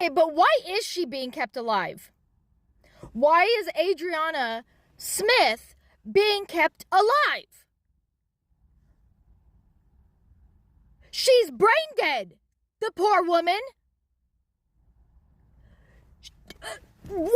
Okay, but why is she being kept alive? Why is Adriana Smith being kept alive? She's brain dead, the poor woman. What?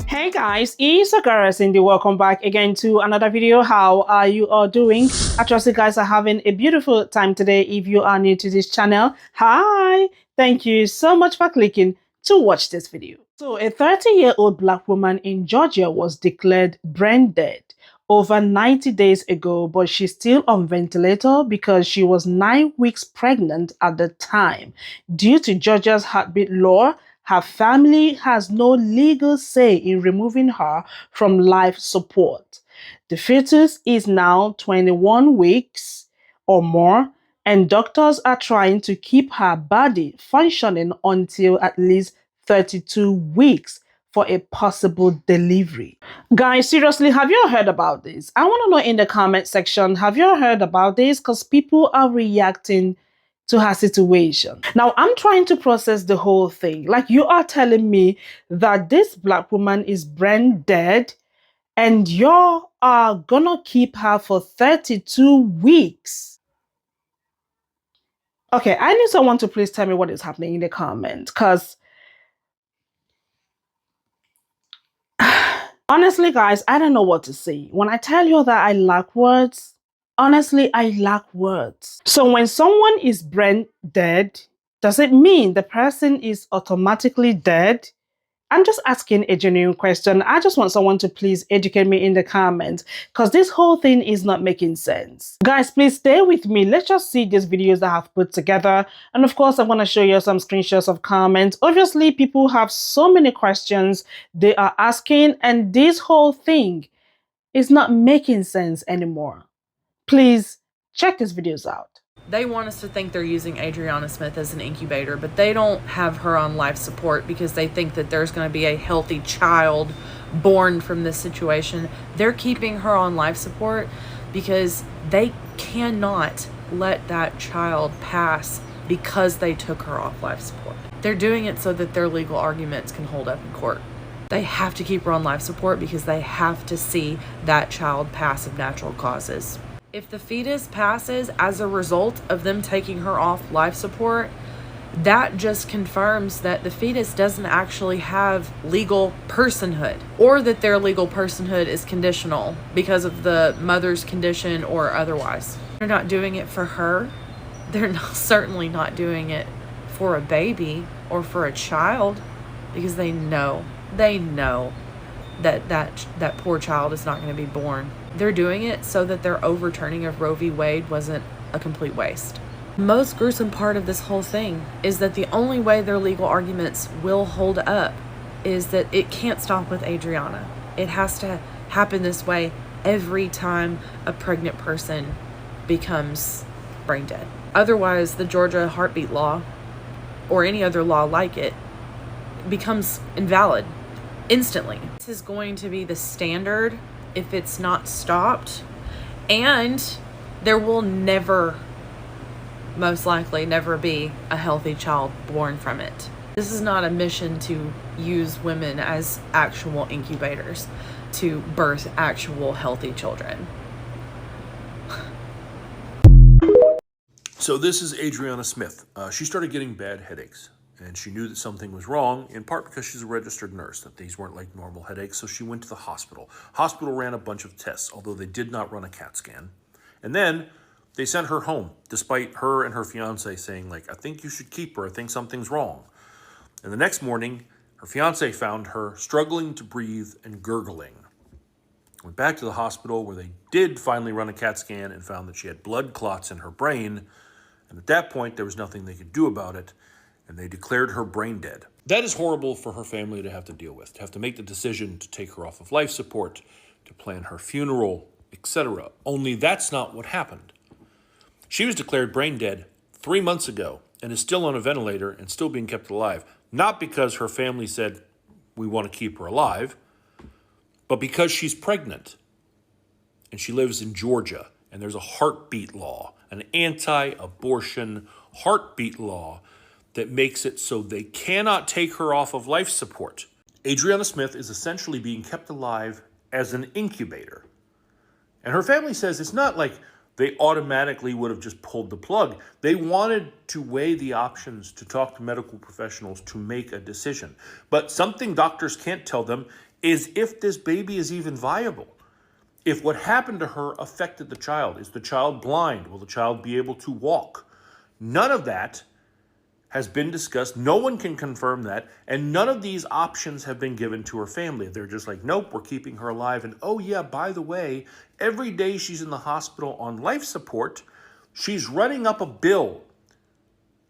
Hey guys, it's Agara Cindy. Welcome back again to another video. How are you all doing? I trust you guys are having a beautiful time today. If you are new to this channel, hi! Thank you so much for clicking to watch this video. So a 30-year-old black woman in Georgia was declared brain dead over 90 days ago, but she's still on ventilator because she was 9 weeks pregnant at the time. Due to Georgia's heartbeat law, her family has no legal say in removing her from life support. The fetus is now 21 weeks or more, and doctors are trying to keep her body functioning until at least 32 weeks for a possible delivery. Guys, seriously, have you heard about this? I want to know in the comment section, have you heard about this? Because people are reacting to her situation. Now, I'm trying to process the whole thing. Like, you are telling me that this black woman is brain dead and you are gonna keep her for 32 weeks. Okay, I need someone to please tell me what is happening in the comments, because honestly, guys, I don't know what to say. When I tell you that I lack words, honestly, I lack words. So when someone is brain dead, does it mean the person is automatically dead? I'm just asking a genuine question. I just want someone to please educate me in the comments, because this whole thing is not making sense. Guys, please stay with me. Let's just see these videos that I have put together. And of course, I'm going to show you some screenshots of comments. Obviously, people have so many questions they are asking, and this whole thing is not making sense anymore. Please check these videos out. They want us to think they're using Adriana Smith as an incubator, but they don't have her on life support because they think that there's going to be a healthy child born from this situation. They're keeping her on life support because they cannot let that child pass because they took her off life support. They're doing it so that their legal arguments can hold up in court. They have to keep her on life support because they have to see that child pass of natural causes. If the fetus passes as a result of them taking her off life support, that just confirms that the fetus doesn't actually have legal personhood, or that their legal personhood is conditional because of the mother's condition or otherwise. They're not doing it for her. They're certainly not doing it for a baby or for a child, because they know that poor child is not going to be born. They're doing it so that their overturning of Roe v. Wade wasn't a complete waste. Most gruesome part of this whole thing is that the only way their legal arguments will hold up is that it can't stop with Adriana. It has to happen this way every time a pregnant person becomes brain dead. Otherwise, the Georgia heartbeat law, or any other law like it, becomes invalid instantly. This is going to be the standard if it's not stopped, and there will never, most likely never, be a healthy child born from it. This is not a mission to use women as actual incubators to birth actual healthy children. So this is Adriana Smith. She started getting bad headaches, and she knew that something was wrong, in part because she's a registered nurse, that these weren't like normal headaches, so she went to the hospital. Hospital ran a bunch of tests, although they did not run a CAT scan. And then they sent her home, despite her and her fiance saying, like, I think you should keep her, I think something's wrong. And the next morning, her fiance found her struggling to breathe and gurgling. Went back to the hospital, where they did finally run a CAT scan and found that she had blood clots in her brain. And at that point, there was nothing they could do about it, and they declared her brain dead. That is horrible for her family to have to deal with, to have to make the decision to take her off of life support, to plan her funeral, etc. Only that's not what happened. She was declared brain dead 3 months ago and is still on a ventilator and still being kept alive, not because her family said, we want to keep her alive, but because she's pregnant and she lives in Georgia and there's a heartbeat law, an anti-abortion heartbeat law that makes it so they cannot take her off of life support. Adriana Smith is essentially being kept alive as an incubator. And her family says it's not like they automatically would have just pulled the plug. They wanted to weigh the options, to talk to medical professionals, to make a decision. But something doctors can't tell them is if this baby is even viable. If what happened to her affected the child. Is the child blind? Will the child be able to walk? None of that has been discussed. No one can confirm that. And none of these options have been given to her family. They're just like, nope, we're keeping her alive. And oh yeah, by the way, every day she's in the hospital on life support, she's running up a bill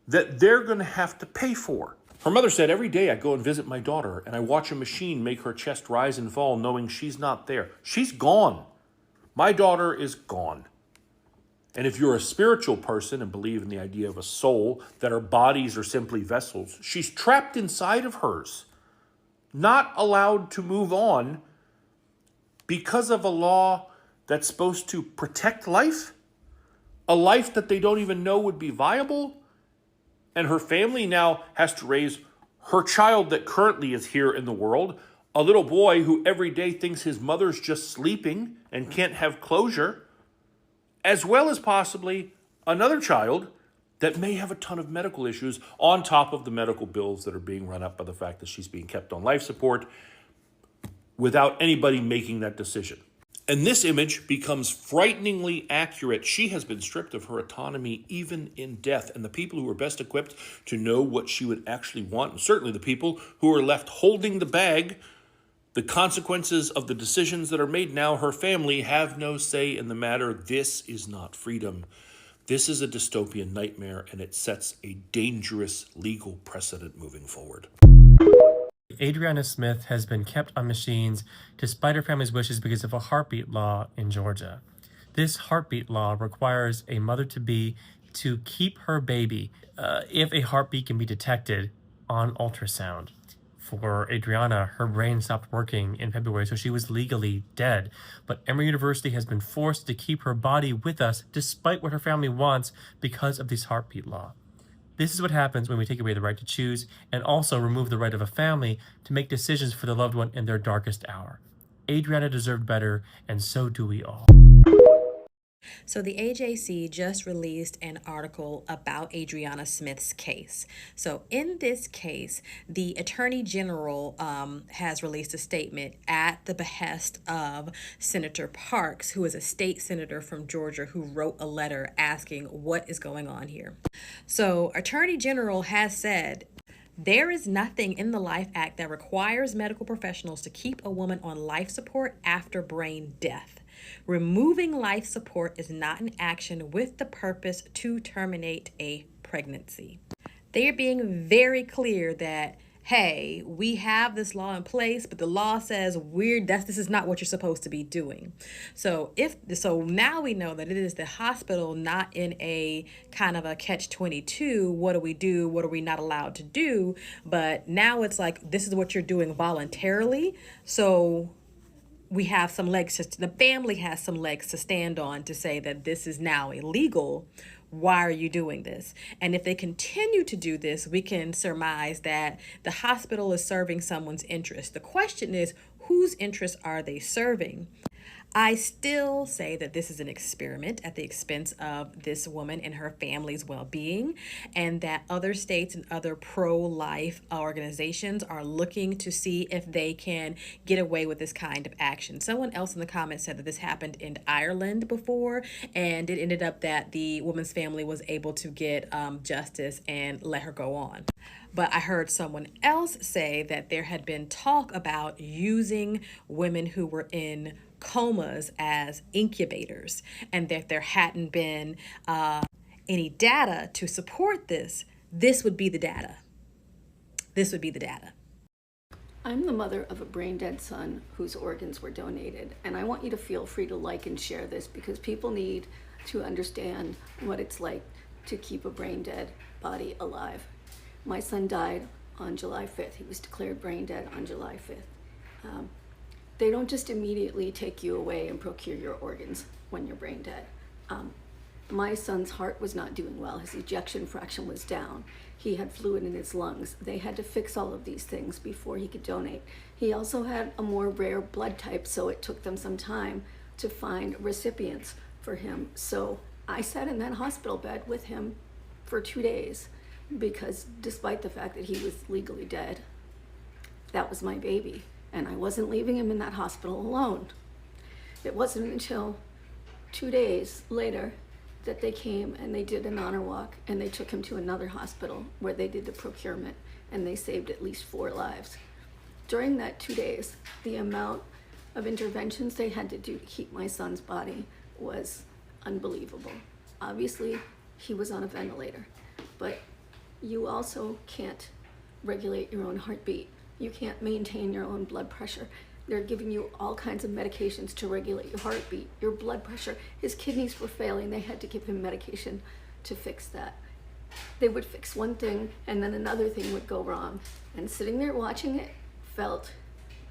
that they're going to have to pay for. Her mother said, every day I go and visit my daughter and I watch a machine make her chest rise and fall knowing she's not there. She's gone. My daughter is gone. And if you're a spiritual person and believe in the idea of a soul, that our bodies are simply vessels, she's trapped inside of hers, not allowed to move on because of a law that's supposed to protect life, a life that they don't even know would be viable. And her family now has to raise her child that currently is here in the world, a little boy who every day thinks his mother's just sleeping and can't have closure, as well as possibly another child that may have a ton of medical issues on top of the medical bills that are being run up by the fact that she's being kept on life support without anybody making that decision. And this image becomes frighteningly accurate. She has been stripped of her autonomy even in death. And the people who are best equipped to know what she would actually want, and certainly the people who are left holding the bag, the consequences of the decisions that are made now, her family have no say in the matter. This is not freedom. This is a dystopian nightmare, and it sets a dangerous legal precedent moving forward. Adriana Smith has been kept on machines despite her family's wishes because of a heartbeat law in Georgia. This heartbeat law requires a mother-to-be to keep her baby if a heartbeat can be detected on ultrasound. For Adriana, her brain stopped working in February, so she was legally dead. But Emory University has been forced to keep her body with us despite what her family wants because of this heartbeat law. This is what happens when we take away the right to choose and also remove the right of a family to make decisions for the loved one in their darkest hour. Adriana deserved better, and so do we all. So the AJC just released an article about Adriana Smith's case. So in this case, the Attorney General has released a statement at the behest of Senator Parks, who is a state senator from Georgia, who wrote a letter asking what is going on here. So Attorney General has said, there is nothing in the Life Act that requires medical professionals to keep a woman on life support after brain death. Removing life support is not an action with the purpose to terminate a pregnancy. They are being very clear that, hey, we have this law in place, but the law says this is not what you're supposed to be doing. So now we know that it is the hospital, not in a kind of a catch-22. What do we do? What are we not allowed to do? But now it's like, this is what you're doing voluntarily. So we have some legs, the family has some legs to stand on to say that this is now illegal. Why are you doing this? And if they continue to do this, we can surmise that the hospital is serving someone's interest. The question is, whose interests are they serving? I still say that this is an experiment at the expense of this woman and her family's well-being, and that other states and other pro-life organizations are looking to see if they can get away with this kind of action. Someone else in the comments said that this happened in Ireland before, and it ended up that the woman's family was able to get justice and let her go on. But I heard someone else say that there had been talk about using women who were in comas as incubators, and that there hadn't been any data to support this. This would be the data. This would be the data. I'm the mother of a brain-dead son whose organs were donated, and I want you to feel free to like and share this because people need to understand what it's like to keep a brain-dead body alive. My son died on July 5th. He was declared brain dead on July 5th. They don't just immediately take you away and procure your organs when you're brain dead. My son's heart was not doing well. His ejection fraction was down. He had fluid in his lungs. They had to fix all of these things before he could donate. He also had a more rare blood type, so it took them some time to find recipients for him. So I sat in that hospital bed with him for 2 days because despite the fact that he was legally dead, that was my baby. And I wasn't leaving him in that hospital alone. It wasn't until 2 days later that they came and they did an honor walk and they took him to another hospital where they did the procurement and they saved at least 4 lives. During that 2 days, the amount of interventions they had to do to keep my son's body was unbelievable. Obviously, he was on a ventilator, but you also can't regulate your own heartbeat. You can't maintain your own blood pressure. They're giving you all kinds of medications to regulate your heartbeat, your blood pressure. His kidneys were failing. They had to give him medication to fix that. They would fix one thing and then another thing would go wrong. And sitting there watching it felt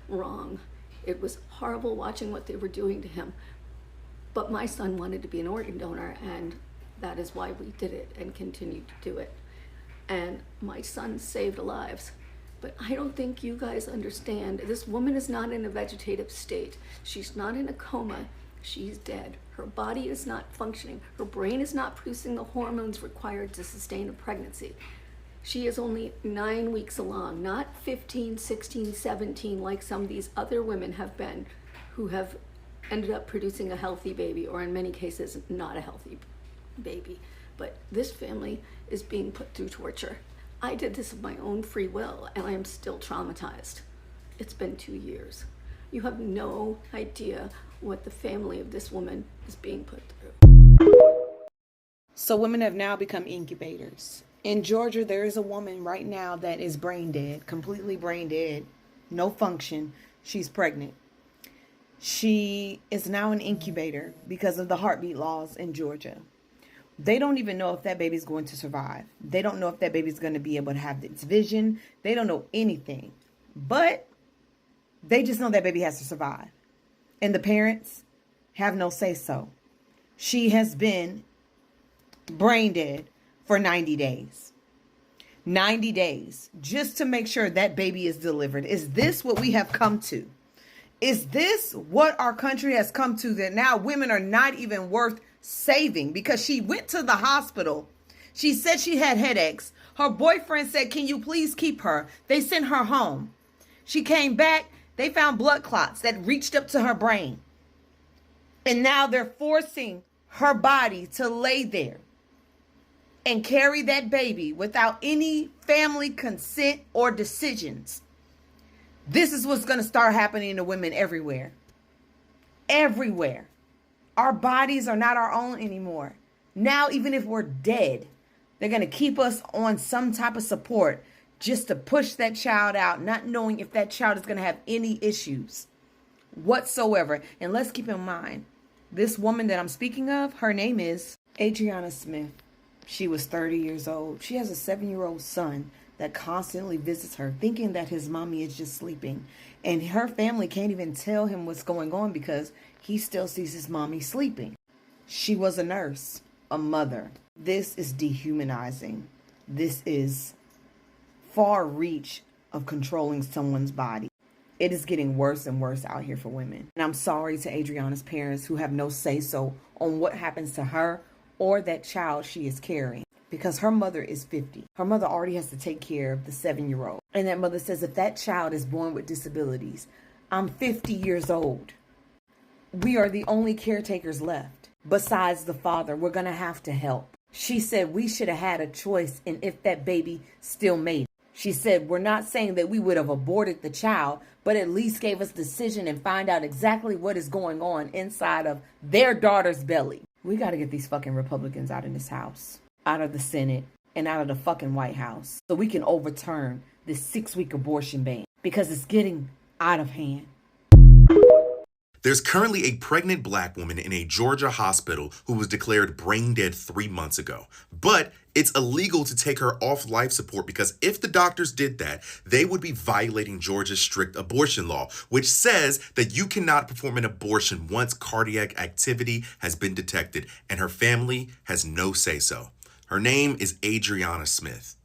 wrong. It was horrible watching what they were doing to him. But my son wanted to be an organ donor, and that is why we did it and continued to do it. And my son saved lives. But I don't think you guys understand. This woman is not in a vegetative state. She's not in a coma. She's dead. Her body is not functioning. Her brain is not producing the hormones required to sustain a pregnancy. She is only 9 weeks along, not 15, 16, 17, like some of these other women have been, who have ended up producing a healthy baby, or in many cases, not a healthy baby. But this family is being put through torture. I did this of my own free will, and I am still traumatized. It's been 2 years. You have no idea what the family of this woman is being put through. So women have now become incubators. In Georgia, there is a woman right now that is brain dead, completely brain dead, no function. She's pregnant. She is now an incubator because of the heartbeat laws in Georgia. They don't even know if that baby's going to survive. They don't know if that baby's going to be able to have its vision. They don't know anything. But they just know that baby has to survive. And the parents have no say-so. She has been brain dead for 90 days. 90 days just to make sure that baby is delivered. Is this what we have come to? Is this what our country has come to, that now women are not even worth saving? Because she went to the hospital. She said she had headaches. Her boyfriend said, "Can you please keep her?" They sent her home. She came back. They found blood clots that reached up to her brain. And now they're forcing her body to lay there and carry that baby without any family consent or decisions. This is what's going to start happening to women everywhere. Everywhere. Our bodies are not our own anymore. Now, even if we're dead, they're going to keep us on some type of support just to push that child out, not knowing if that child is going to have any issues whatsoever. And let's keep in mind, this woman that I'm speaking of, her name is Adriana Smith. She was 30 years old. She has a 7-year-old son that constantly visits her, thinking that his mommy is just sleeping. And her family can't even tell him what's going on because he still sees his mommy sleeping. She was a nurse, a mother. This is dehumanizing. This is far reach of controlling someone's body. It is getting worse and worse out here for women. And I'm sorry to Adriana's parents who have no say-so on what happens to her or that child she is carrying. Because her mother is 50. Her mother already has to take care of the 7-year-old. And that mother says, if that child is born with disabilities, I'm 50 years old. We are the only caretakers left. Besides the father, we're going to have to help. She said we should have had a choice in if that baby still made it. She said, we're not saying that we would have aborted the child, but at least gave us decision and find out exactly what is going on inside of their daughter's belly. We got to get these fucking Republicans out of this house, out of the Senate, and out of the fucking White House so we can overturn this 6-week abortion ban because it's getting out of hand. There's currently a pregnant black woman in a Georgia hospital who was declared brain dead 3 months ago. But it's illegal to take her off life support because if the doctors did that, they would be violating Georgia's strict abortion law, which says that you cannot perform an abortion once cardiac activity has been detected, and her family has no say-so. Her name is Adriana Smith.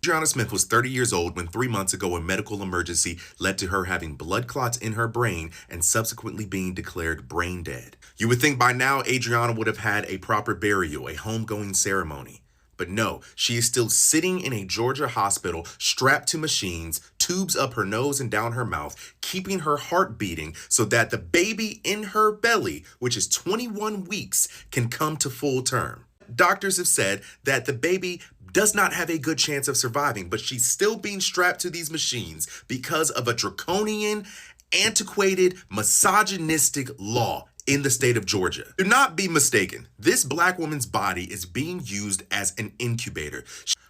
Adriana Smith was 30 years old when 3 months ago a medical emergency led to her having blood clots in her brain and subsequently being declared brain dead. You would think by now Adriana would have had a proper burial, a homegoing ceremony. But no, she is still sitting in a Georgia hospital strapped to machines, tubes up her nose and down her mouth, keeping her heart beating so that the baby in her belly, which is 21 weeks, can come to full term. Doctors have said that the baby does not have a good chance of surviving, but she's still being strapped to these machines because of a draconian, antiquated, misogynistic law in the state of Georgia. Do not be mistaken. This black woman's body is being used as an incubator.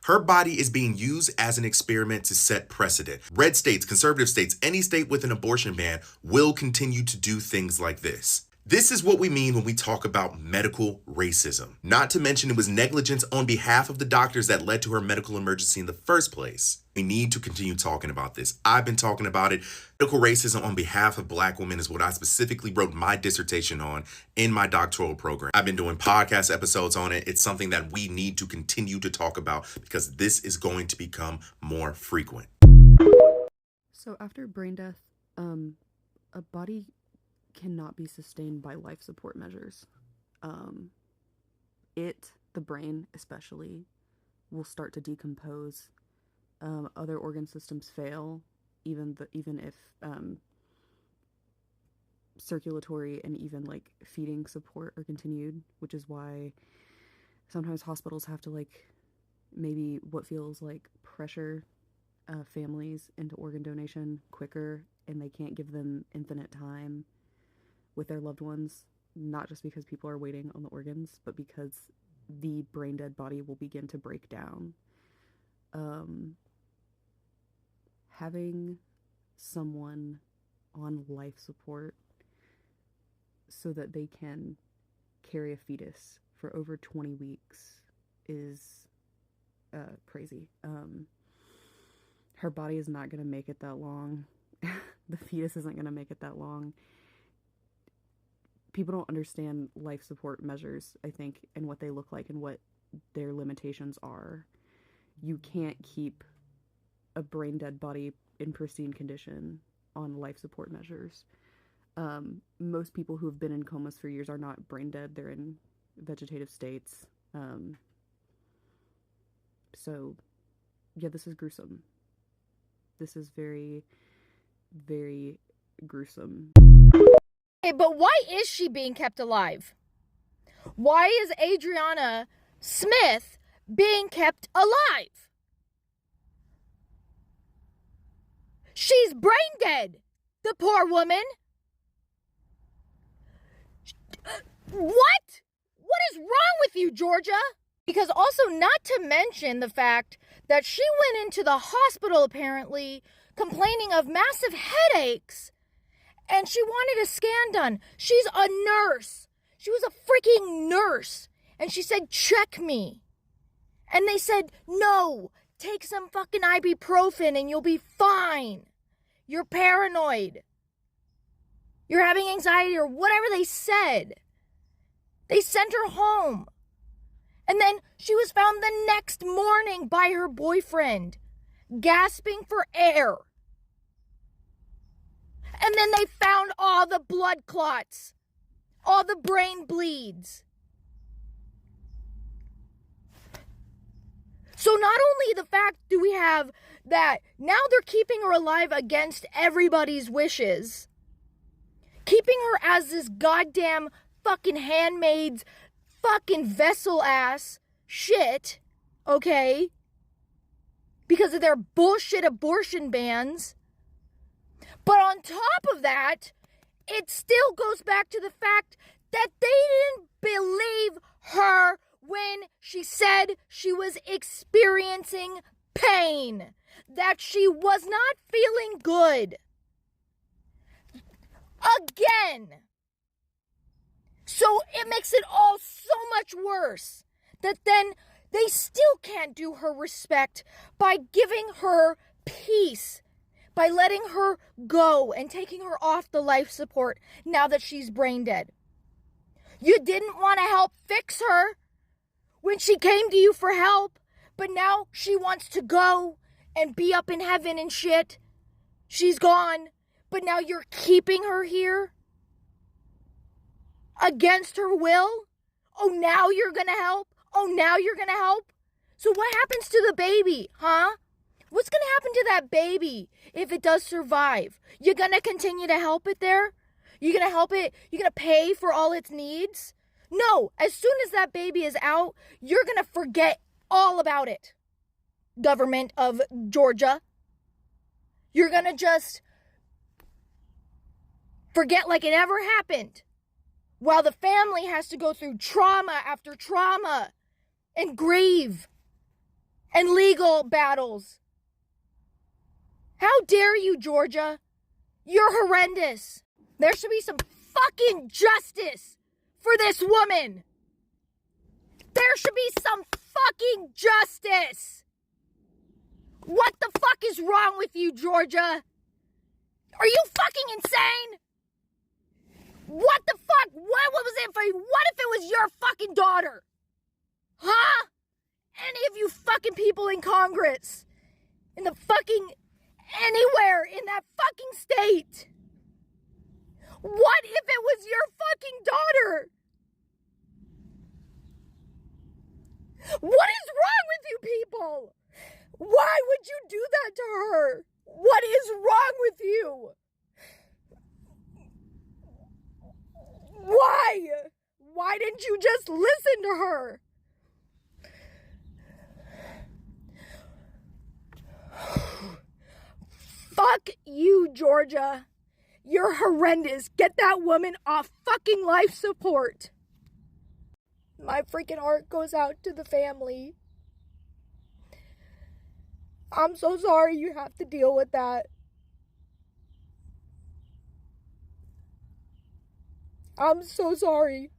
Her body is being used as an experiment to set precedent. Red states, conservative states, any state with an abortion ban will continue to do things like this. This is what we mean when we talk about medical racism. Not to mention it was negligence on behalf of the doctors that led to her medical emergency in the first place. We need to continue talking about this. I've been talking about it. Medical racism on behalf of black women is what I specifically wrote my dissertation on in my doctoral program. I've been doing podcast episodes on it. It's something that we need to continue to talk about because this is going to become more frequent. So after brain death, a body cannot be sustained by life support measures. The brain especially, will start to decompose. Other organ systems fail, even if circulatory and even like feeding support are continued, which is why sometimes hospitals have to like maybe what feels like pressure families into organ donation quicker, and they can't give them infinite time with their loved ones, not just because people are waiting on the organs, but because the brain dead body will begin to break down. Having someone on life support so that they can carry a fetus for over 20 weeks is crazy. Her body is not going to make it that long. The fetus isn't going to make it that long. People don't understand life support measures, I think, and what they look like and what their limitations are. You can't keep a brain dead body in pristine condition on life support measures. Most people who have been in comas for years are not brain dead. They're in vegetative states. So, yeah, this is gruesome. This is very, very gruesome. Okay, but why is she being kept alive? Why is Adriana Smith being kept alive? She's brain dead, the poor woman. What? What is wrong with you, Georgia? Because also, not to mention the fact that she went into the hospital apparently complaining of massive headaches, and she wanted a scan done. She's a nurse. She was a freaking nurse. And she said, check me. And they said, no, take some fucking ibuprofen and you'll be fine. You're paranoid. You're having anxiety or whatever they said. They sent her home. And then she was found the next morning by her boyfriend, gasping for air. And then they found all the blood clots, all the brain bleeds. So not only the fact do we have that now they're keeping her alive against everybody's wishes, keeping her as this goddamn fucking handmaid's fucking vessel ass shit, okay? Because of their bullshit abortion bans. But on top of that, it still goes back to the fact that they didn't believe her when she said she was experiencing pain, that she was not feeling good. Again, So it makes it all so much worse that then they still can't do her respect by giving her peace, by letting her go and taking her off the life support now that she's brain dead. You didn't want to help fix her when she came to you for help, but now she wants to go and be up in heaven and shit. She's gone, but now you're keeping her here against her will? Oh, now you're gonna help? Oh, now you're gonna help? So what happens to the baby, huh? What's gonna happen to that baby if it does survive? You're gonna continue to help it there? You're gonna help it? You're gonna pay for all its needs? No, as soon as that baby is out, you're gonna forget all about it. Government of Georgia. You're gonna just forget like it ever happened, while the family has to go through trauma after trauma and grieve and legal battles. How dare you, Georgia? You're horrendous. There should be some fucking justice for this woman. There should be some fucking justice. What the fuck is wrong with you, Georgia? Are you fucking insane? What the fuck? What was it for you? What if it was your fucking daughter? Huh? Any of you fucking people in Congress, in the fucking anywhere in that fucking state. What if it was your fucking daughter? What is wrong with you people? Why would you do that to her? What is wrong with you? Why? Why didn't you just listen to her? Fuck you, Georgia. You're horrendous. Get that woman off fucking life support. My freaking heart goes out to the family. I'm so sorry you have to deal with that. I'm so sorry.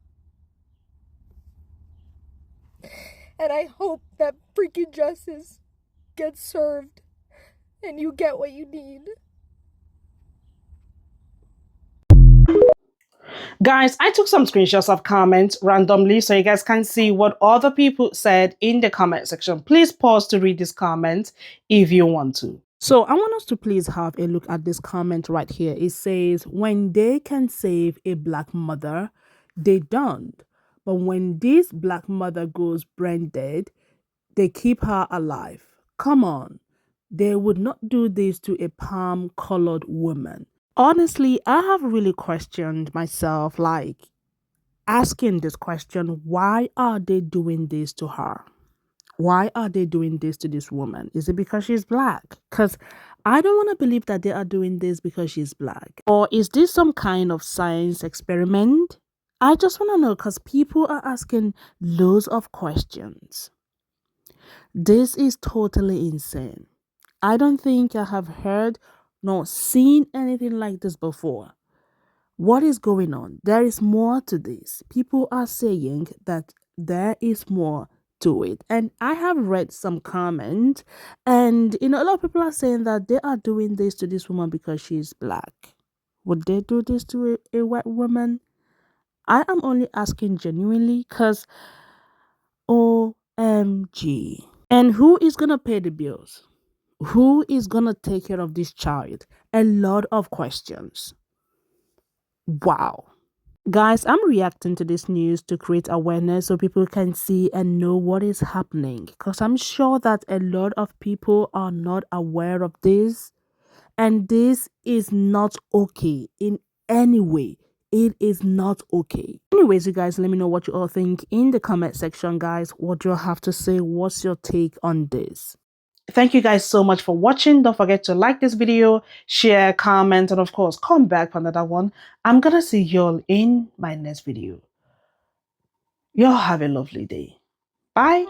And I hope that freaking justice gets served and you get what you need. Guys, I took some screenshots of comments randomly so you guys can see what other people said in the comment section. Please pause to read these comments if you want to. So I want us to please have a look at this comment right here. It says, when they can save a black mother, they don't. But when this black mother goes brain dead, they keep her alive. Come on. They would not do this to a palm-colored woman. Honestly, I have really questioned myself, like asking this question, why are they doing this to her? Why are they doing this to this woman? Is it because she's black? Because I don't want to believe that they are doing this because she's black. Or is this some kind of science experiment? I just want to know, because people are asking loads of questions. This is totally insane. I don't think I have heard nor seen anything like this before. What is going on? There is more to this. People are saying that there is more to it. And I have read some comments, and a lot of people are saying that they are doing this to this woman because she's black. Would they do this to a white woman? I am only asking genuinely because OMG. And who is going to pay the bills? Who is going to take care of this child? A lot of questions. Wow. Guys, I'm reacting to this news to create awareness so people can see and know what is happening. Because I'm sure that a lot of people are not aware of this. And this is not okay in any way. It is not okay. Anyways, you guys, let me know what you all think in the comment section, guys. What do you have to say? What's your take on this? Thank you guys so much for watching. Don't forget to like this video, share, comment, and of course, come back for another one. I'm gonna see y'all in my next video. Y'all have a lovely day. Bye.